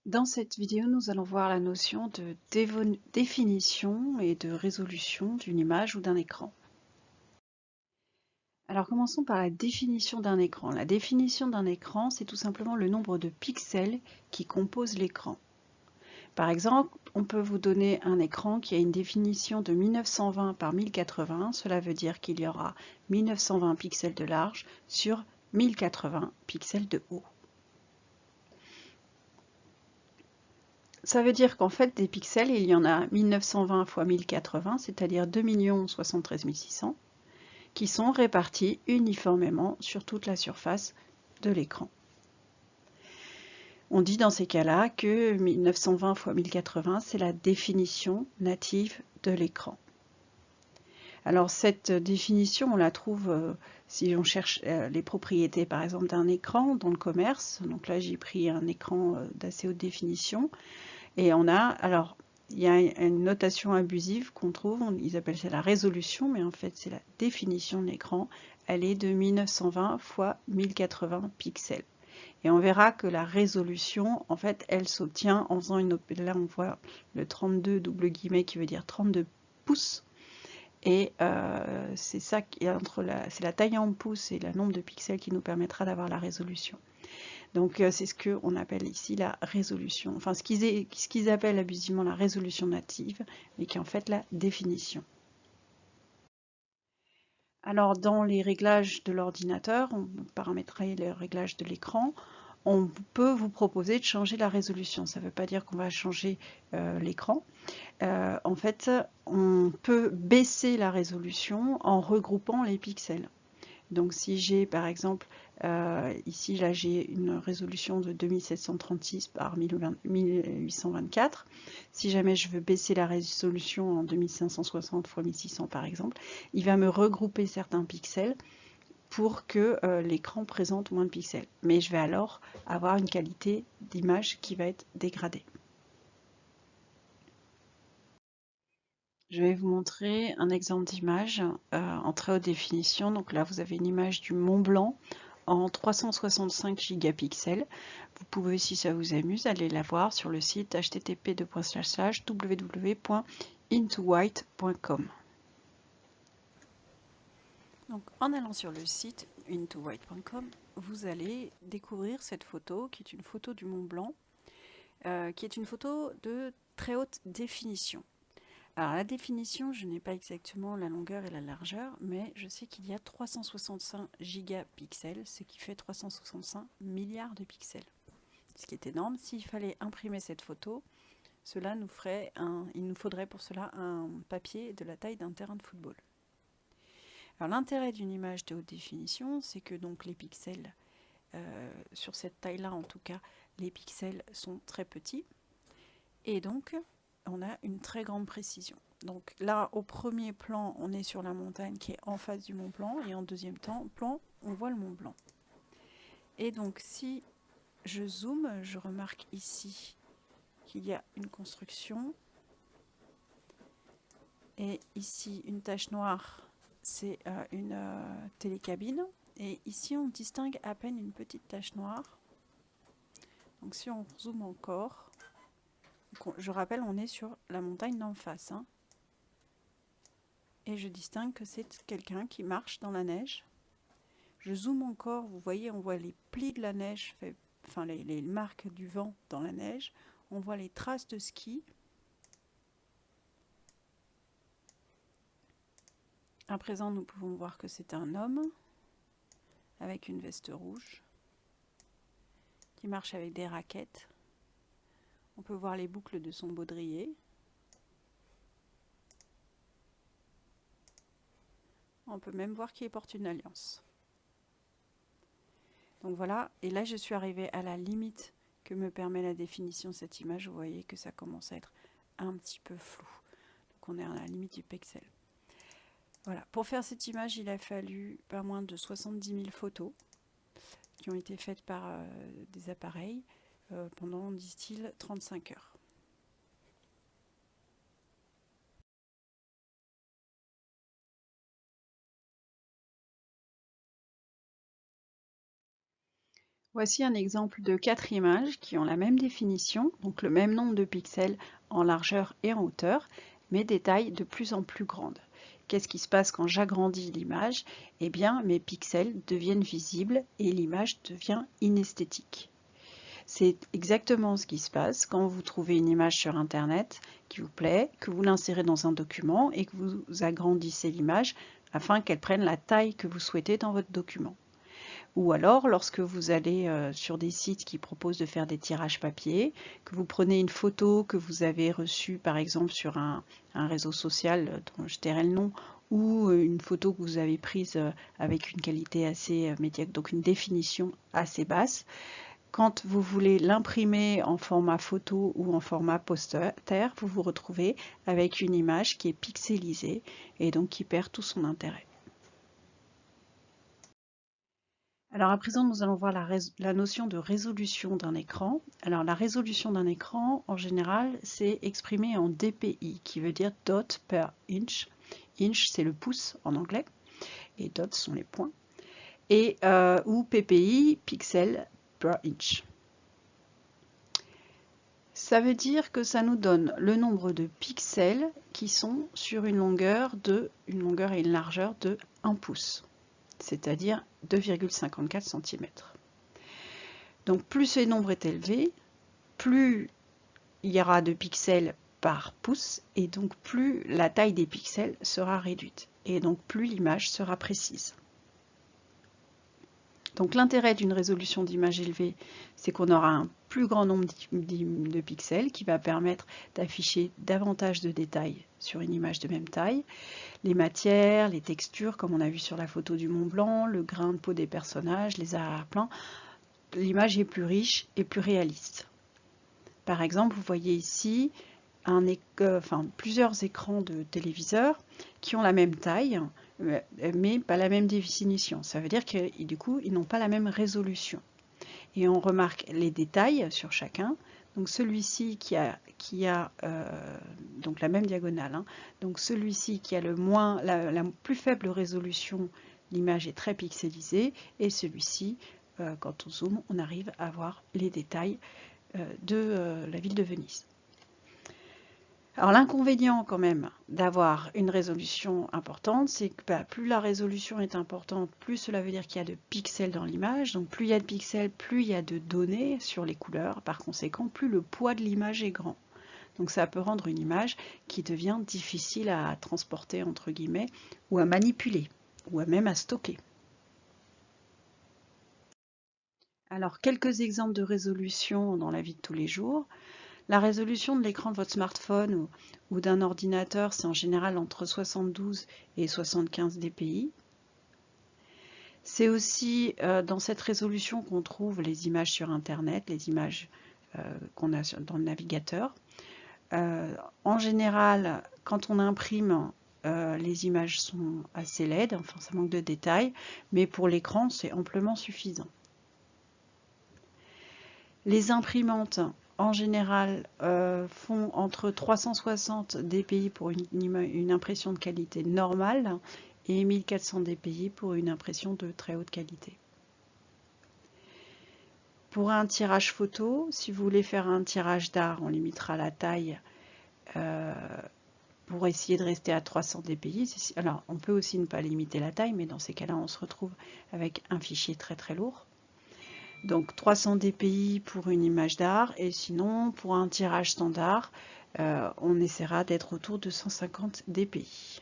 Dans cette vidéo, nous allons voir la notion de définition et de résolution d'une image ou d'un écran. Alors commençons par la définition d'un écran. La définition d'un écran, c'est tout simplement le nombre de pixels qui composent l'écran. Par exemple, on peut vous donner un écran qui a une définition de 1920 par 1080. Cela veut dire qu'il y aura 1920 pixels de large sur 1080 pixels de haut. Ça veut dire qu'en fait, des pixels, il y en a 1920 x 1080, c'est-à-dire 2 073 600, qui sont répartis uniformément sur toute la surface de l'écran. On dit dans ces cas-là que 1920 x 1080, c'est la définition native de l'écran. Alors cette définition, on la trouve si on cherche les propriétés par exemple d'un écran dans le commerce. Donc là, j'ai pris un écran d'assez haute définition. Et on a, alors, il y a une notation abusive qu'on trouve, ils appellent ça la résolution, mais en fait c'est la définition de l'écran. Elle est de 1920 x 1080 pixels. Et on verra que la résolution, en fait, elle s'obtient en faisant une... Là, on voit le 32 double guillemets qui veut dire 32 pouces. Et c'est ça qui est entre c'est la taille en pouces et le nombre de pixels qui nous permettra d'avoir la résolution. Donc c'est ce qu'on appelle ici la résolution, enfin ce qu'ils appellent abusivement la résolution native, mais qui est en fait la définition. Alors dans les réglages de l'ordinateur, on paramétrer les réglages de l'écran, on peut vous proposer de changer la résolution. Ça ne veut pas dire qu'on va changer l'écran. En fait, on peut baisser la résolution en regroupant les pixels. Donc si j'ai par exemple, ici là j'ai une résolution de 2736 par 1824, si jamais je veux baisser la résolution en 2560 x 1600 par exemple, il va me regrouper certains pixels pour que l'écran présente moins de pixels. Mais je vais alors avoir une qualité d'image qui va être dégradée. Je vais vous montrer un exemple d'image en très haute définition. Donc là, vous avez une image du Mont Blanc en 365 gigapixels. Vous pouvez, si ça vous amuse, aller la voir sur le site http://www.intowhite.com. Donc, en allant sur le site intowhite.com, vous allez découvrir cette photo qui est une photo du Mont Blanc, qui est une photo de très haute définition. Alors la définition, je n'ai pas exactement la longueur et la largeur, mais je sais qu'il y a 365 gigapixels, ce qui fait 365 milliards de pixels. Ce qui est énorme. S'il fallait imprimer cette photo, il nous faudrait pour cela un papier de la taille d'un terrain de football. Alors l'intérêt d'une image de haute définition, c'est que donc les pixels, sur cette taille-là en tout cas, les pixels sont très petits, et donc on a une très grande précision. Donc là, au premier plan, on est sur la montagne qui est en face du Mont Blanc, et en deuxième plan, on voit le Mont Blanc. Et donc si je zoome, je remarque ici qu'il y a une construction, et ici une tache noire, c'est une télécabine, et ici on distingue à peine une petite tache noire. Donc si on zoome encore, je rappelle, on est sur la montagne d'en face, hein. Et je distingue que c'est quelqu'un qui marche dans la neige. Je zoome encore, vous voyez, on voit les plis de la neige, enfin les marques du vent dans la neige. On voit les traces de ski. À présent, nous pouvons voir que c'est un homme avec une veste rouge qui marche avec des raquettes. On peut voir les boucles de son baudrier. On peut même voir qu'il porte une alliance. Donc voilà, et là je suis arrivée à la limite que me permet la définition de cette image. Vous voyez que ça commence à être un petit peu flou. Donc on est à la limite du pixel. Voilà, pour faire cette image, il a fallu pas moins de 70 000 photos qui ont été faites par des appareils pendant, disent-ils, 35 heures. Voici un exemple de 4 images qui ont la même définition, donc le même nombre de pixels en largeur et en hauteur, mais des tailles de plus en plus grandes. Qu'est-ce qui se passe quand j'agrandis l'image? Eh bien, mes pixels deviennent visibles et l'image devient inesthétique. C'est exactement ce qui se passe quand vous trouvez une image sur Internet qui vous plaît, que vous l'insérez dans un document et que vous agrandissez l'image afin qu'elle prenne la taille que vous souhaitez dans votre document. Ou alors, lorsque vous allez sur des sites qui proposent de faire des tirages papier, que vous prenez une photo que vous avez reçue par exemple sur un réseau social dont je tairai le nom, ou une photo que vous avez prise avec une qualité assez médiocre, donc une définition assez basse. Quand vous voulez l'imprimer en format photo ou en format poster, vous vous retrouvez avec une image qui est pixelisée et donc qui perd tout son intérêt. Alors à présent, nous allons voir la notion de résolution d'un écran. Alors la résolution d'un écran, en général, c'est exprimé en dpi, qui veut dire dot per inch. Inch, c'est le pouce en anglais, et dots sont les points. Et ou ppi, pixel per inch. Ça veut dire que ça nous donne le nombre de pixels qui sont sur une longueur et une largeur de 1 pouce, c'est-à-dire 2,54 cm. Donc plus ce nombre est élevé, plus il y aura de pixels par pouce, et donc plus la taille des pixels sera réduite, et donc plus l'image sera précise. Donc l'intérêt d'une résolution d'image élevée, c'est qu'on aura un plus grand nombre de pixels qui va permettre d'afficher davantage de détails sur une image de même taille. Les matières, les textures, comme on a vu sur la photo du Mont Blanc, le grain de peau des personnages, les arrière-plans, l'image est plus riche et plus réaliste. Par exemple, vous voyez ici plusieurs écrans de téléviseurs qui ont la même taille, mais pas la même définition. Ça veut dire que du coup, ils n'ont pas la même résolution. Et on remarque les détails sur chacun. Donc celui-ci qui a donc la même diagonale. Hein. Donc celui-ci qui a la plus faible résolution, l'image est très pixelisée. Et celui-ci, quand on zoome, on arrive à voir les détails de la ville de Venise. Alors l'inconvénient quand même d'avoir une résolution importante, c'est que plus la résolution est importante, plus cela veut dire qu'il y a de pixels dans l'image. Donc plus il y a de pixels, plus il y a de données sur les couleurs. Par conséquent, plus le poids de l'image est grand. Donc ça peut rendre une image qui devient difficile à transporter entre guillemets, ou à manipuler, ou même à stocker. Alors quelques exemples de résolution dans la vie de tous les jours. La résolution de l'écran de votre smartphone ou d'un ordinateur, c'est en général entre 72 et 75 dpi. C'est aussi dans cette résolution qu'on trouve les images sur Internet, les images qu'on a dans le navigateur. En général, quand on imprime, les images sont assez laides, enfin ça manque de détails, mais pour l'écran, c'est amplement suffisant. Les imprimantes, en général, font entre 360 dpi pour une impression de qualité normale et 1400 dpi pour une impression de très haute qualité. Pour un tirage photo, si vous voulez faire un tirage d'art, on limitera la taille pour essayer de rester à 300 dpi. Alors, on peut aussi ne pas limiter la taille, mais dans ces cas-là, on se retrouve avec un fichier très très lourd. Donc 300 dpi pour une image d'art, et sinon pour un tirage standard, on essaiera d'être autour de 150 dpi.